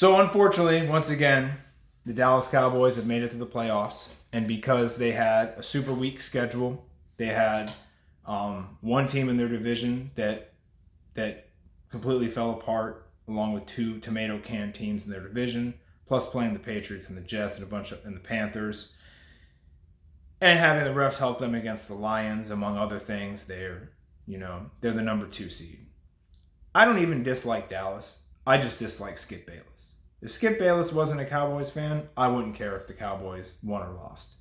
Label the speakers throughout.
Speaker 1: So unfortunately, once again, the Dallas Cowboys have made it to the playoffs. And because they had a super weak schedule, they had one team in their division that completely fell apart, along with two tomato can teams in their division, plus playing the Patriots and the Jets and and the Panthers, and having the refs help them against the Lions, among other things. They're the number 2 seed. I don't even dislike Dallas. I just dislike Skip Bayless. If Skip Bayless wasn't a Cowboys fan, I wouldn't care if the Cowboys won or lost.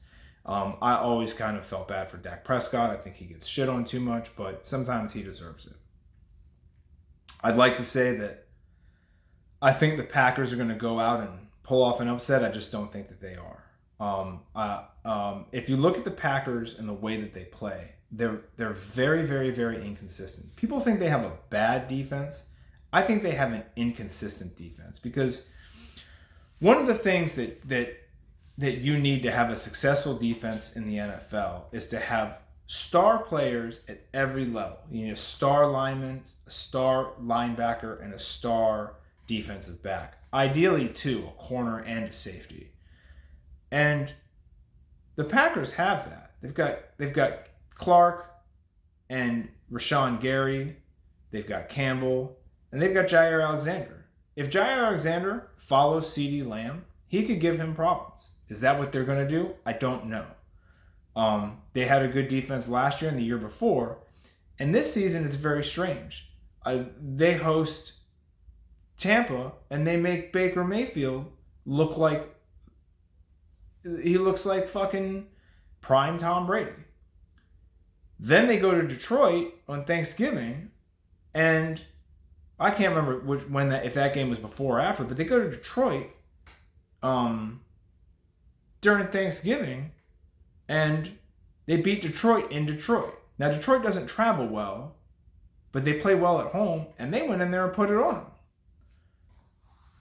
Speaker 1: I always kind of felt bad for Dak Prescott. I think he gets shit on too much, but sometimes he deserves it. I'd like to say that I think the Packers are going to go out and pull off an upset. I just don't think that they are. If you look at the Packers and the way that they play, they're very, very, very inconsistent. People think they have a bad defense. I think they have an inconsistent defense, because one of the things that you need to have a successful defense in the NFL is to have star players at every level. You need a star lineman, a star linebacker, and a star defensive back. Ideally, two, a corner and a safety. And the Packers have that. They've got Clark and Rashawn Gary. They've got Campbell, and they've got Jair Alexander. If Jair Alexander follows CeeDee Lamb, he could give him problems. Is that what they're going to do? I don't know. They had a good defense last year and the year before. And this season, it's very strange. They host Tampa, and they make Baker Mayfield look like he looks like fucking prime Tom Brady. Then they go to Detroit on Thanksgiving, and I can't remember if that game was before or after, but they go to Detroit during Thanksgiving, and they beat Detroit in Detroit. Now, Detroit doesn't travel well, but they play well at home, and they went in there and put it on them.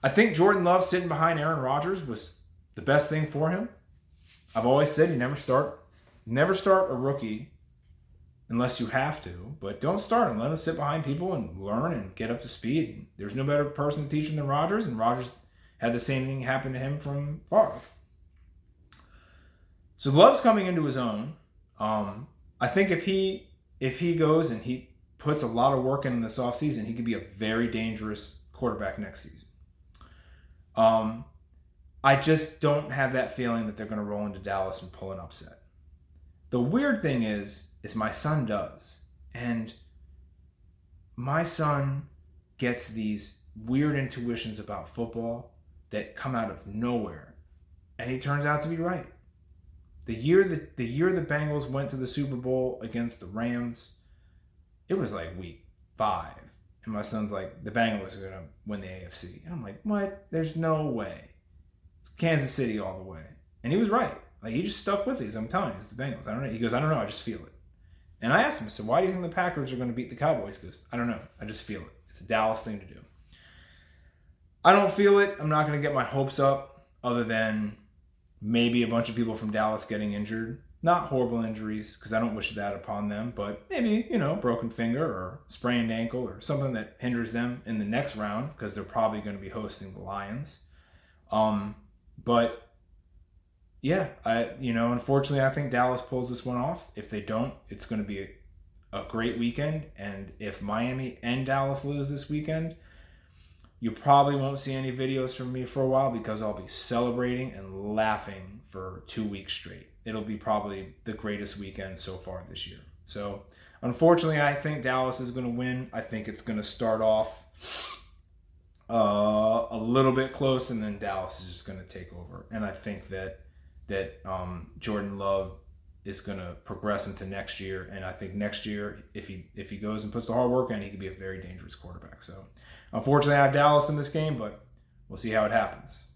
Speaker 1: I think Jordan Love sitting behind Aaron Rodgers was the best thing for him. I've always said you never start a rookie unless you have to, but don't start him. Let him sit behind people and learn and get up to speed. There's no better person to teach him than Rodgers, and Rodgers had the same thing happen to him from Favre. So Love's coming into his own. I think if he goes and he puts a lot of work in this offseason, he could be a very dangerous quarterback next season. I just don't have that feeling that they're going to roll into Dallas and pull an upset. The weird thing is my son does. And my son gets these weird intuitions about football that come out of nowhere. And he turns out to be right. The year the Bengals went to the Super Bowl against the Rams, it was like week 5. And my son's like, the Bengals are going to win the AFC. And I'm like, what? There's no way. It's Kansas City all the way. And he was right. Like, he just stuck with these. I'm telling you, it's the Bengals. I don't know. He goes, I don't know. I just feel it. And I asked him, I said, why do you think the Packers are going to beat the Cowboys? He goes, I don't know. I just feel it. It's a Dallas thing to do. I don't feel it. I'm not going to get my hopes up, other than maybe a bunch of people from Dallas getting injured. Not horrible injuries, because I don't wish that upon them, but maybe, broken finger or sprained ankle or something that hinders them in the next round, because they're probably going to be hosting the Lions. But yeah, unfortunately, I think Dallas pulls this one off. If they don't, it's going to be a great weekend. And if Miami and Dallas lose this weekend, you probably won't see any videos from me for a while, because I'll be celebrating and laughing for 2 weeks straight. It'll be probably the greatest weekend so far this year. So, unfortunately, I think Dallas is going to win. I think it's going to start off a little bit close, and then Dallas is just going to take over. And I think that Jordan Love is going to progress into next year. And I think next year, if he goes and puts the hard work in, he could be a very dangerous quarterback. So, unfortunately, I have Dallas in this game, but we'll see how it happens.